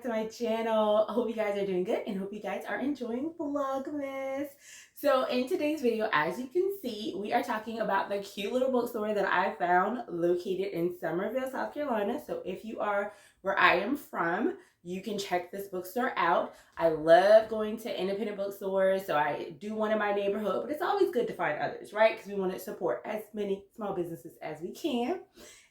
back to my channel. I hope you guys are doing good and hope you guys are enjoying Vlogmas. So in today's video, as you can see, we are talking about the cute little bookstore that I found located in Summerville, South Carolina. So if you are where I am from, you can check this bookstore out. I love going to independent bookstores, so I do one in my neighborhood, but it's always good to find others, right? Because we want to support as many small businesses as we can.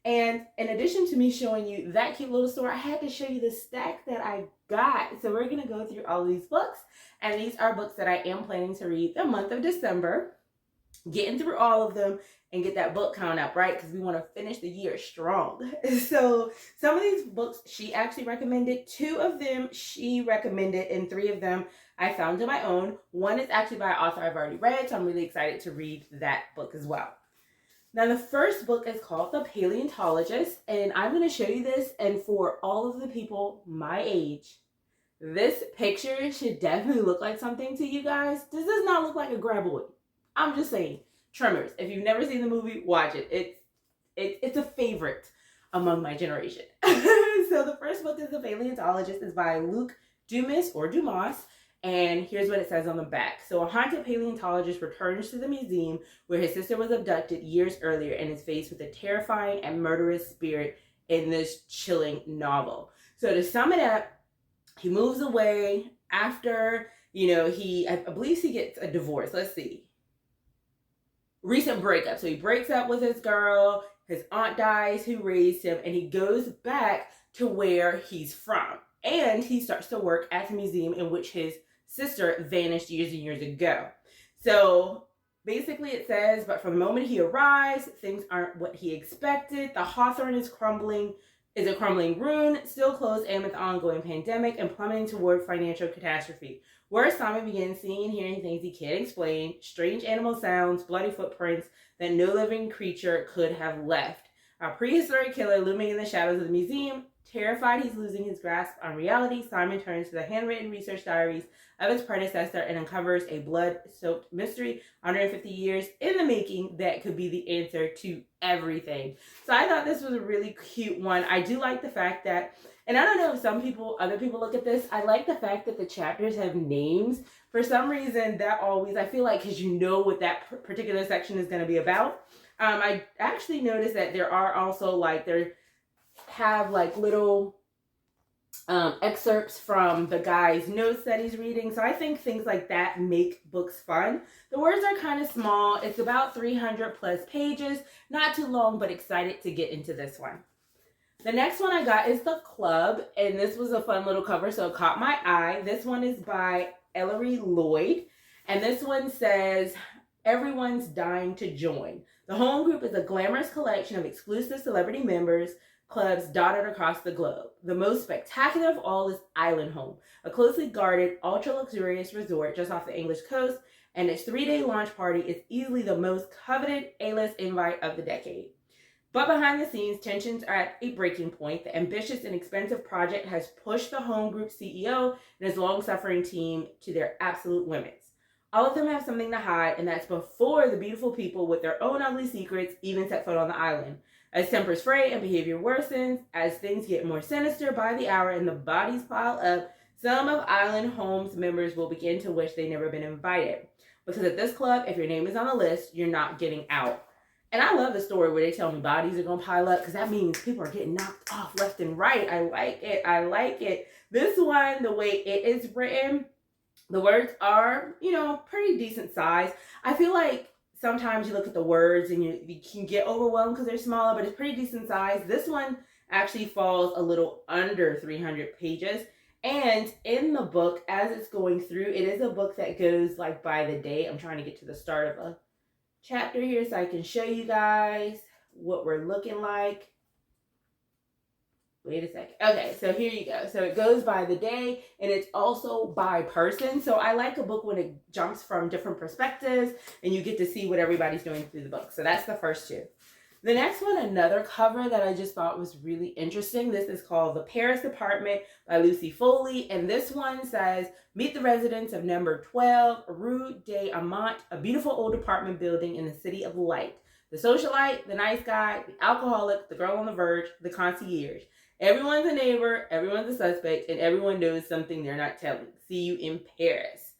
And in addition to me showing you that cute little store, I had to show you the stack that I got. So we're going to go through all of these books. And these are books that I am planning to read the month of December. Getting through all of them and get that book count up, right? Because we want to finish the year strong. So some of these books she actually recommended. 2 of them she recommended and 3 of them I found on my own. One is actually by an author I've already read, so I'm really excited to read that book as well. Now, the first book is called The Paleontologist, and I'm going to show you this, and for all of the people my age, this picture should definitely look like something to you guys. This does not look like a graboid. I'm just saying. Tremors. If you've never seen the movie, watch it. It's a favorite among my generation. So the first book is The Paleontologist. It's by Dumas. And here's what it says on the back. So a haunted paleontologist returns to the museum where his sister was abducted years earlier and is faced with a terrifying and murderous spirit in this chilling novel. So to sum it up, he moves away after, I believe he gets a divorce. Let's see. Recent breakup. So he breaks up with his girl. His aunt dies who raised him, and he goes back to where he's from. And he starts to work at the museum in which his sister vanished years and years ago. So basically it says, but from the moment he arrives, things aren't what he expected. The hawthorn is a crumbling ruin, still closed amid the ongoing pandemic and plummeting toward financial catastrophe. Where Simon begins seeing and hearing things he can't explain, strange animal sounds, bloody footprints that no living creature could have left. A prehistoric killer looming in the shadows of the museum. Terrified he's losing his grasp on reality, Simon turns to the handwritten research diaries of his predecessor and uncovers a blood-soaked mystery 150 years in the making that could be the answer to everything. So I thought this was a really cute one. I do like the fact that, and I don't know if other people look at this, I like the fact that the chapters have names. For some reason, I feel like, because you know what that particular section is going to be about. I actually noticed that there are also little excerpts from the guy's notes that he's reading. So I think things like that make books fun. The words are kind of small. It's about 300 plus pages. Not too long, but excited to get into this one. The next one I got is The Club, and this was a fun little cover, so it caught my eye. This one is by Ellery, Lloyd, and this one says, everyone's dying to join. The home group is a glamorous collection of exclusive celebrity members, clubs dotted across the globe. The most spectacular of all is Island Home, a closely guarded, ultra-luxurious resort just off the English coast, and its 3-day launch party is easily the most coveted A-list invite of the decade. But behind the scenes, tensions are at a breaking point. The ambitious and expensive project has pushed the home group CEO and his long-suffering team to their absolute limits. All of them have something to hide, and that's before the beautiful people with their own ugly secrets even set foot on the island. As tempers fray and behavior worsens, as things get more sinister by the hour and the bodies pile up, some of Island Home's members will begin to wish they'd never been invited. Because at this club, if your name is on the list, you're not getting out. And I love the story where they tell me bodies are going to pile up, because that means people are getting knocked off left and right. I like it. This one, the way it is written, the words are, pretty decent size. I feel like sometimes you look at the words and you can get overwhelmed because they're smaller, but it's pretty decent size. This one actually falls a little under 300 pages. And in the book, as it's going through, it is a book that goes by the day. I'm trying to get to the start of a chapter here so I can show you guys what we're looking like. Wait a second. Okay, so here you go. So it goes by the day, and it's also by person. So I like a book when it jumps from different perspectives and you get to see what everybody's doing through the book. So that's the first 2. The next one, another cover that I just thought was really interesting. This is called The Paris Apartment by Lucy Foley. And this one says, meet the residents of number 12, Rue des Amants, a beautiful old apartment building in the city of light. The socialite, the nice guy, the alcoholic, the girl on the verge, the concierge. Everyone's a neighbor, everyone's a suspect, and everyone knows something they're not telling. See you in Paris.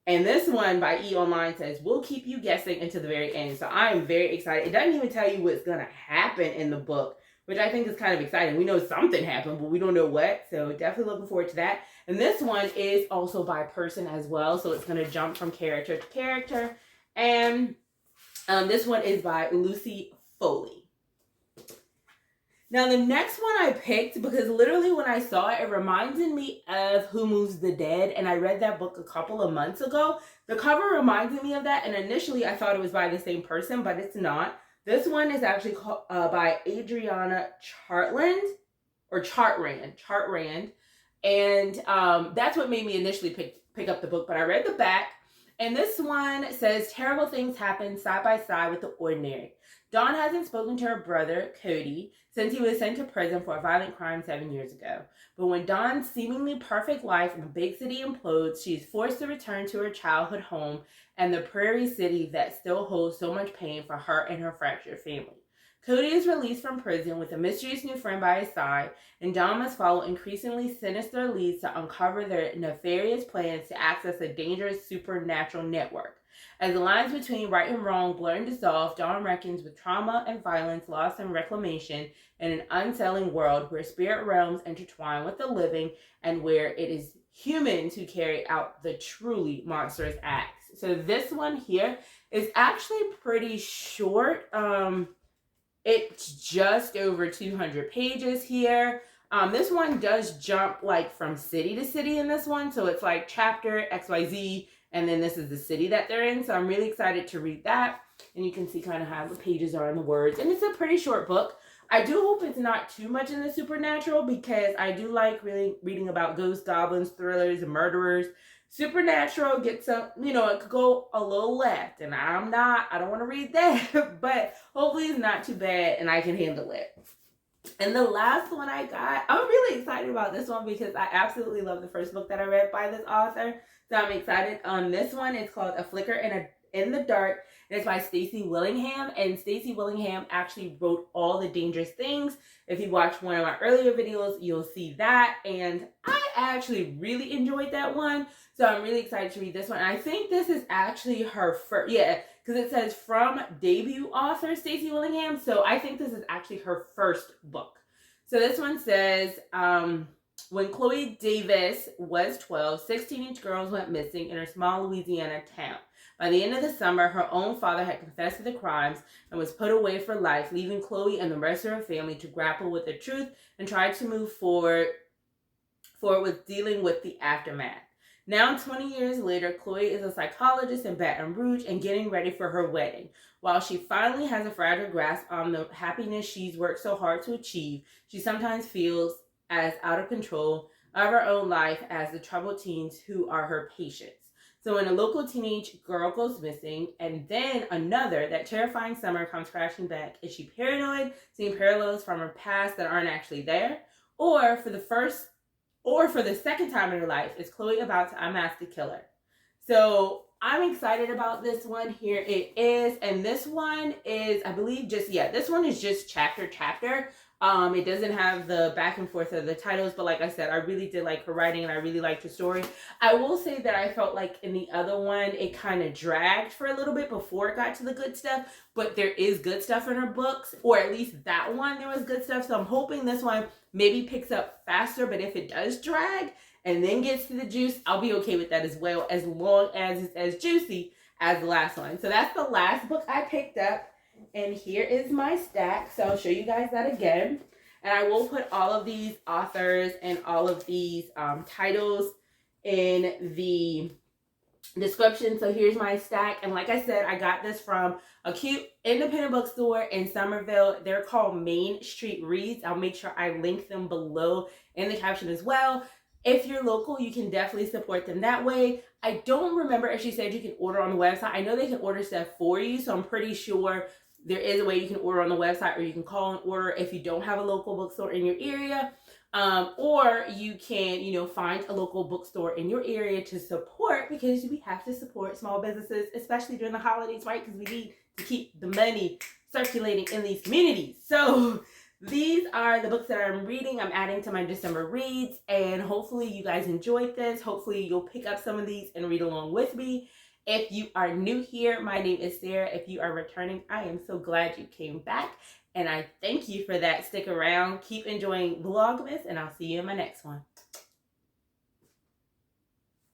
And this one by E! Online says, we'll keep you guessing until the very end. So I am very excited. It doesn't even tell you what's going to happen in the book, which I think is kind of exciting. We know something happened, but we don't know what. So definitely looking forward to that. And this one is also by person as well. So it's going to jump from character to character. And this one is by Lucy Foley. Now, the next one I picked, because literally when I saw it, it reminded me of Who Moves the Dead, and I read that book a couple of months ago. The cover reminded me of that, and initially I thought it was by the same person, but it's not. This one is actually called, by Adriana Chartrand, and that's what made me initially pick up the book, but I read the back, and this one says, terrible things happen side by side with the ordinary. Dawn hasn't spoken to her brother, Cody, since he was sent to prison for a violent crime 7 years ago. But when Dawn's seemingly perfect life in a big city implodes, she is forced to return to her childhood home and the prairie city that still holds so much pain for her and her fractured family. Cody is released from prison with a mysterious new friend by his side, and Dawn must follow increasingly sinister leads to uncover their nefarious plans to access a dangerous supernatural network. As the lines between right and wrong blur and dissolve, Dawn reckons with trauma and violence, loss and reclamation in an unsettling world where spirit realms intertwine with the living and where it is humans who carry out the truly monstrous acts. So this one here is actually pretty short. It's just over 200 pages here. This one does jump like from city to city in this one. So it's like chapter XYZ, and then this is the city that they're in. So I'm really excited to read that. And you can see kind of how the pages are in the words. And it's a pretty short book. I do hope it's not too much in the supernatural, because I do like really reading about ghosts, goblins, thrillers, and murderers. Supernatural gets some, it could go a little left, and I don't want to read that, but hopefully it's not too bad and I can handle it. And the last one I got, I'm really excited about this one because I absolutely love the first book that I read by this author. So I'm excited on this one. It's called A Flicker in the Dark. And it's by Stacy Willingham. And Stacy Willingham actually wrote All the Dangerous Things. If you watched one of my earlier videos, you'll see that. And I actually really enjoyed that one. So I'm really excited to read this one. I think this is actually her first, because it says from debut author Stacy Willingham. So I think this is actually her first book. So this one says, when Chloe Davis was 12, 6 teenage girls went missing in her small Louisiana town. By the end of the summer, her own father had confessed to the crimes and was put away for life, leaving Chloe and the rest of her family to grapple with the truth and try to move forward with dealing with the aftermath. Now, 20 years later, Chloe is a psychologist in Baton Rouge and getting ready for her wedding. While she finally has a fragile grasp on the happiness she's worked so hard to achieve, she sometimes feels as out of control of her own life as the troubled teens who are her patients. So when a local teenage girl goes missing, and then another, that terrifying summer comes crashing back, is she paranoid, seeing parallels from her past that aren't actually there? Or for the second time in her life, is Chloe about to unmask the killer? So I'm excited about this one. Here it is. And this one is, I believe, this one is just chapter. It doesn't have the back and forth of the titles, but like I said, I really did like her writing and I really liked her story. I will say that I felt like in the other one, it kind of dragged for a little bit before it got to the good stuff, but there is good stuff in her books, or at least that one, there was good stuff. So I'm hoping this one maybe picks up faster, but if it does drag and then gets to the juice, I'll be okay with that as well, as long as it's as juicy as the last one. So that's the last book I picked up. And here is my stack. So I'll show you guys that again. And I will put all of these authors and all of these titles in the description. So here's my stack. And like I said, I got this from a cute independent bookstore in Somerville. They're called Main Street Reads. I'll make sure I link them below in the caption as well. If you're local, you can definitely support them that way. I don't remember if she said you can order on the website. I know they can order stuff for you, so I'm pretty sure there is a way you can order on the website, or you can call and order if you don't have a local bookstore in your area. Or you can, find a local bookstore in your area to support, because we have to support small businesses, especially during the holidays, right? Because we need to keep the money circulating in these communities. So these are the books that I'm reading. I'm adding to my December reads, and hopefully you guys enjoyed this. Hopefully you'll pick up some of these and read along with me. If you are new here, my name is Sarah. If you are returning, I am so glad you came back, and I thank you for that. Stick around, keep enjoying Vlogmas, and I'll see you in my next one.